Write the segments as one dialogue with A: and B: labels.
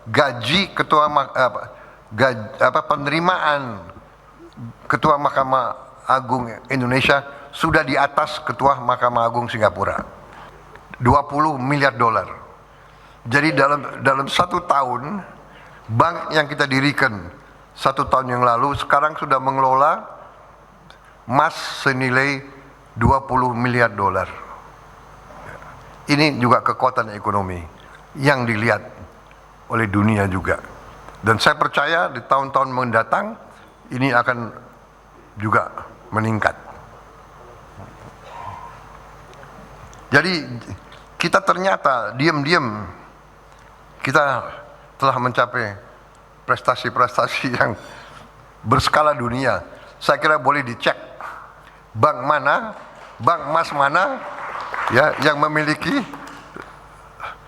A: gaji penerimaan Ketua Mahkamah Agung Indonesia sudah di atas Ketua Mahkamah Agung Singapura, 20 miliar dolar. Jadi dalam 1 tahun, bank yang kita dirikan 1 tahun yang lalu sekarang sudah mengelola emas senilai 20 miliar dolar. Ini juga kekuatan ekonomi yang dilihat oleh dunia juga. Dan saya percaya di tahun-tahun mendatang ini akan juga meningkat. Jadi kita ternyata diam-diam kita telah mencapai prestasi-prestasi yang berskala dunia. Saya kira boleh dicek bank emas mana ya yang memiliki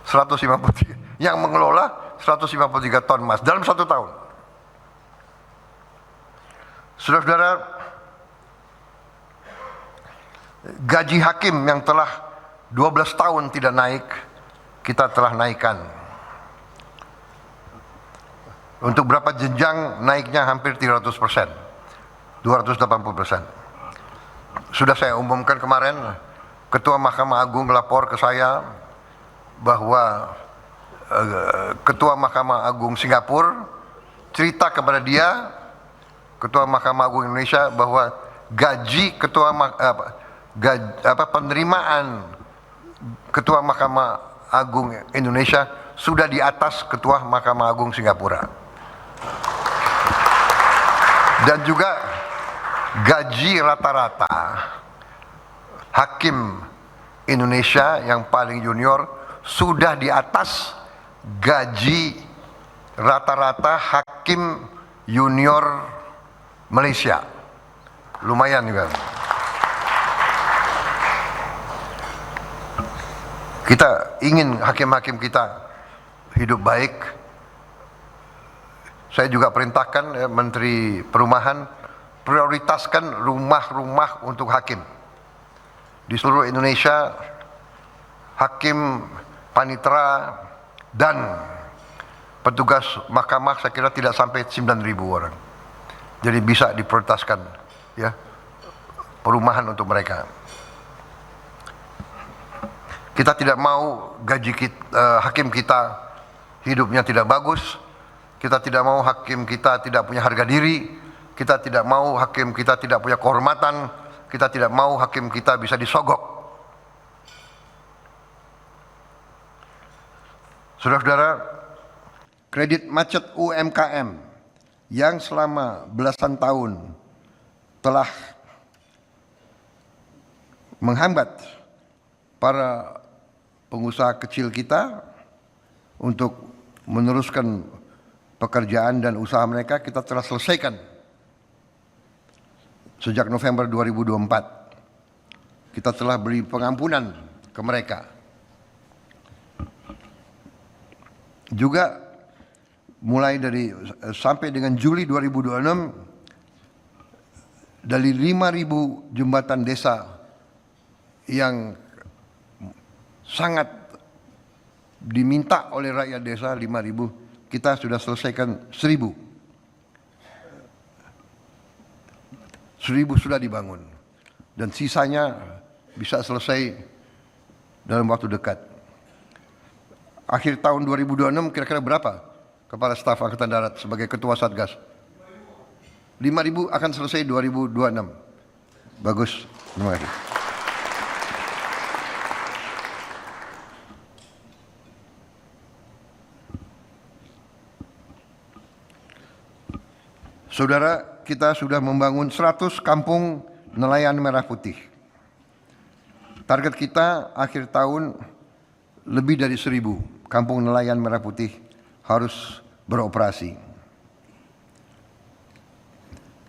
A: 153, yang mengelola 153 ton emas dalam 1 tahun. Saudara-saudara, gaji hakim yang telah 12 tahun tidak naik, kita telah naikkan. Untuk berapa jenjang naiknya hampir 300%, 280%. Sudah saya umumkan kemarin, Ketua Mahkamah Agung melapor ke saya bahwa Ketua Mahkamah Agung Singapura cerita kepada dia, Ketua Mahkamah Agung Indonesia, bahwa gaji penerimaan Ketua Mahkamah Agung Indonesia sudah di atas Ketua Mahkamah Agung Singapura. Dan juga gaji rata-rata hakim Indonesia yang paling junior sudah di atas gaji rata-rata hakim junior Malaysia. Lumayan juga. Kita ingin hakim-hakim kita hidup baik. Saya juga perintahkan Menteri Perumahan prioritaskan rumah-rumah untuk hakim. Di seluruh Indonesia, hakim, panitera, dan petugas mahkamah saya kira tidak sampai 9.000 orang. Jadi bisa diprioritaskan ya perumahan untuk mereka. Kita tidak mau hakim kita hidupnya tidak bagus. Kita tidak mau hakim kita tidak punya harga diri. Kita tidak mau hakim kita tidak punya kehormatan. Kita tidak mau hakim kita bisa disogok. Saudara-saudara, kredit macet UMKM yang selama belasan tahun telah menghambat para pengusaha kecil kita untuk meneruskan pekerjaan dan usaha mereka, kita telah selesaikan sejak November 2024. Kita telah beri pengampunan ke mereka. Juga mulai sampai dengan Juli 2026 dari 5.000 jembatan desa yang sangat diminta oleh rakyat desa, 5.000, kita sudah selesaikan 1.000. 1.000 sudah dibangun dan sisanya bisa selesai dalam waktu dekat. Akhir tahun 2026 kira-kira berapa Kepala Staf Angkatan Darat sebagai Ketua Satgas? 5.000 akan selesai 2026. Bagus, terima kasih. Saudara, kita sudah membangun 100 kampung nelayan merah putih. Target kita akhir tahun lebih dari 1.000 kampung nelayan merah putih harus beroperasi.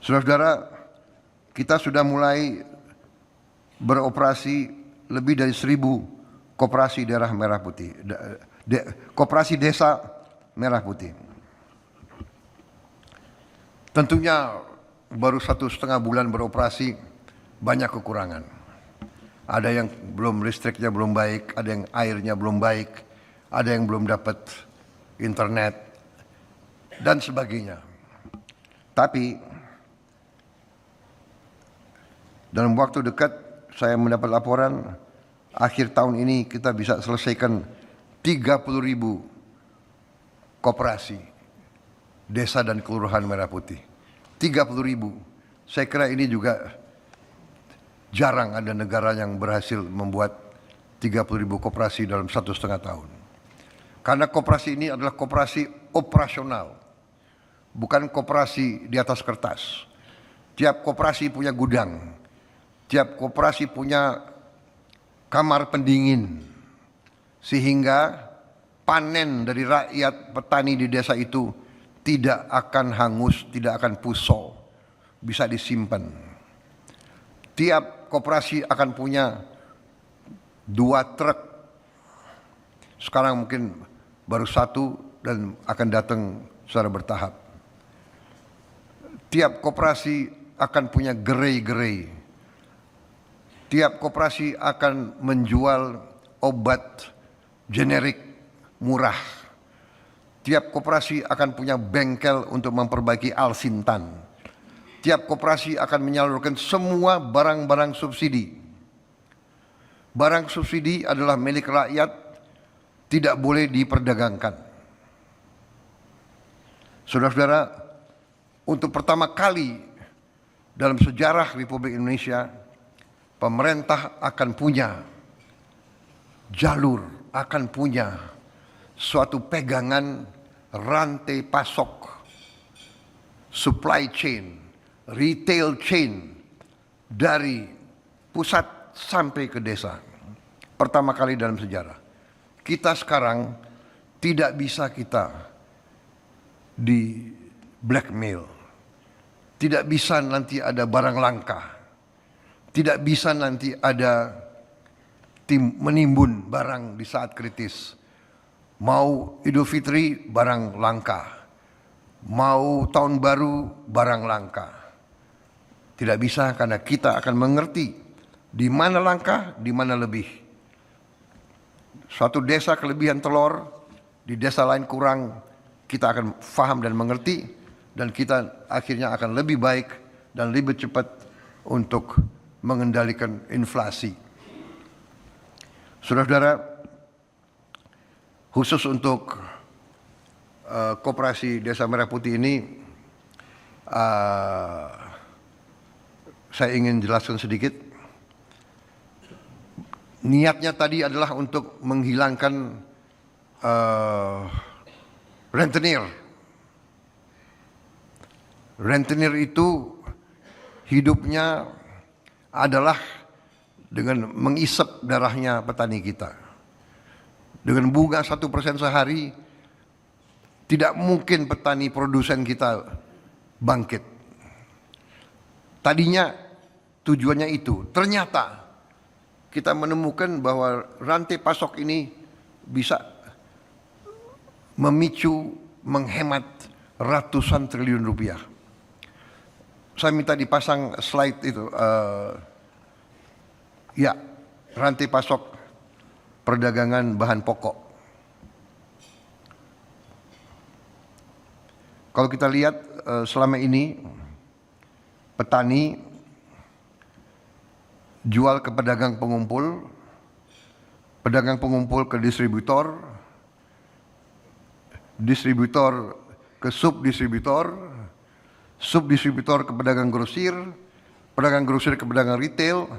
A: Saudara-saudara, kita sudah mulai beroperasi lebih dari 1.000 koperasi daerah merah putih, koperasi desa merah putih. Tentunya baru 1,5 bulan beroperasi, banyak kekurangan. Ada yang belum listriknya belum baik, ada yang airnya belum baik, ada yang belum dapat internet, dan sebagainya. Tapi dalam waktu dekat saya mendapat laporan akhir tahun ini kita bisa selesaikan 30.000 koperasi desa dan kelurahan Merah Putih. 30.000. Saya kira ini juga jarang ada negara yang berhasil membuat 30.000 koperasi dalam 1,5 tahun. Karena koperasi ini adalah koperasi operasional, bukan koperasi di atas kertas. Tiap koperasi punya gudang, tiap koperasi punya kamar pendingin, sehingga panen dari rakyat petani di desa itu tidak akan hangus, tidak akan pusol, bisa disimpan. Tiap koperasi akan punya 2 truk, sekarang mungkin baru 1 dan akan datang secara bertahap. Tiap koperasi akan punya gerai-gerai. Tiap koperasi akan menjual obat generik murah. Tiap koperasi akan punya bengkel untuk memperbaiki alsintan. Tiap koperasi akan menyalurkan semua barang-barang subsidi. Barang subsidi adalah milik rakyat, tidak boleh diperdagangkan. Saudara-saudara, untuk pertama kali dalam sejarah Republik Indonesia, pemerintah akan punya jalur, akan punya suatu pegangan rantai pasok, supply chain, retail chain dari pusat sampai ke desa. Pertama kali dalam sejarah. Kita sekarang tidak bisa kita di blackmail. Tidak bisa nanti ada barang langka. Tidak bisa nanti ada tim menimbun barang di saat kritis. Mau Idul Fitri barang langka. Mau tahun baru barang langka. Tidak bisa karena kita akan mengerti di mana langka, di mana lebih. Suatu desa kelebihan telur, di desa lain kurang, kita akan faham dan mengerti, dan kita akhirnya akan lebih baik dan lebih cepat untuk mengendalikan inflasi. Saudara-saudara, khusus untuk koperasi Desa Merah Putih ini, saya ingin jelaskan sedikit. Niatnya tadi adalah untuk menghilangkan rentenir. Rentenir itu hidupnya adalah dengan mengisap darahnya petani kita. Dengan bunga 1% sehari, tidak mungkin petani produsen kita bangkit. Tadinya tujuannya itu. Ternyata kita menemukan bahwa rantai pasok ini bisa memicu, menghemat ratusan triliun rupiah. Saya minta dipasang slide itu. Ya, rantai pasok perdagangan bahan pokok. Kalau kita lihat selama ini petani jual ke pedagang pengumpul ke distributor, distributor ke subdistributor, subdistributor ke pedagang grosir ke pedagang retail,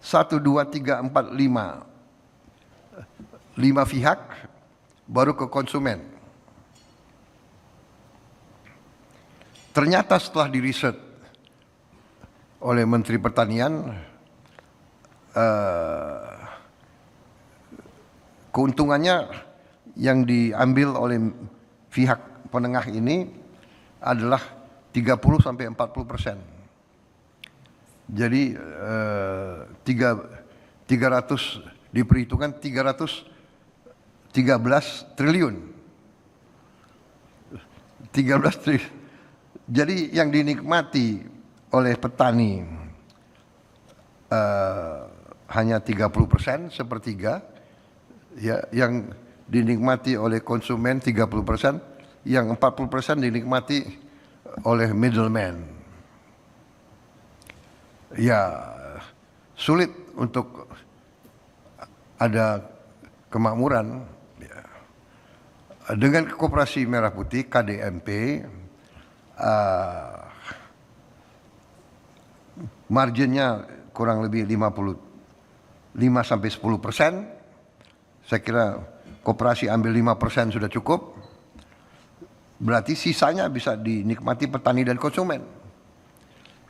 A: 1, 2, 3, 4, 5 pihak, baru ke konsumen. Ternyata setelah diriset oleh Menteri Pertanian, keuntungannya yang diambil oleh pihak penengah ini adalah 30-40%. Jadi 300 diperhitungkan 313 triliun. 13 triliun. Jadi yang dinikmati oleh petani hanya 30%, sepertiga. Ya, yang dinikmati oleh konsumen 30%, yang 40% dinikmati oleh middleman. Ya, sulit untuk ada kemakmuran. Ya. Dengan Koperasi Merah Putih KDMP, marginnya kurang lebih 5-10%. Saya kira koperasi ambil 5% sudah cukup. Berarti sisanya bisa dinikmati petani dan konsumen.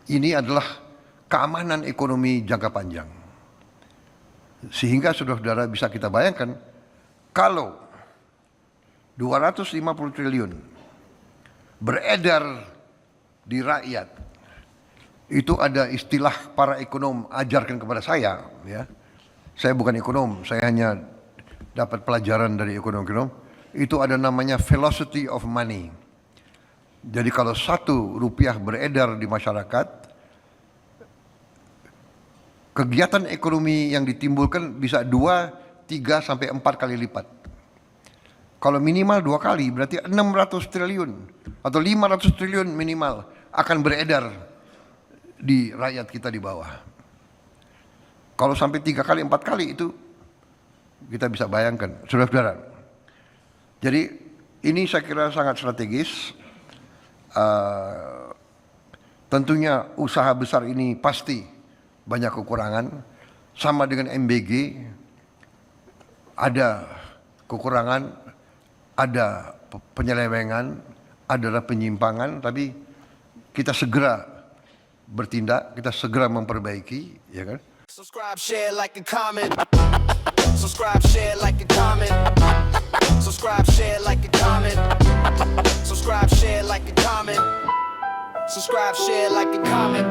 A: Ini adalah keamanan ekonomi jangka panjang. Sehingga saudara-saudara bisa kita bayangkan, kalau 250 triliun beredar di rakyat, itu ada istilah para ekonom ajarkan kepada saya, ya. Saya bukan ekonom, saya hanya dapat pelajaran dari ekonom-ekonom. Itu ada namanya velocity of money. Jadi kalau 1 rupiah beredar di masyarakat, kegiatan ekonomi yang ditimbulkan bisa 2, 3, sampai 4 kali lipat. Kalau minimal 2 kali, berarti 600 triliun atau 500 triliun minimal akan beredar di rakyat kita di bawah. Kalau sampai 3 kali, 4 kali itu kita bisa bayangkan, saudara-saudara. Jadi ini saya kira sangat strategis. Tentunya usaha besar ini pasti banyak kekurangan. Sama dengan MBG, ada kekurangan, ada penyelewengan, ada penyimpangan, tapi kita segera bertindak, kita segera memperbaiki, ya kan?
B: Subscribe, share, like, and comment. Subscribe, share, like, and comment. Subscribe, share, like, and comment. Subscribe, share, like, and comment. Subscribe, share, like, and comment.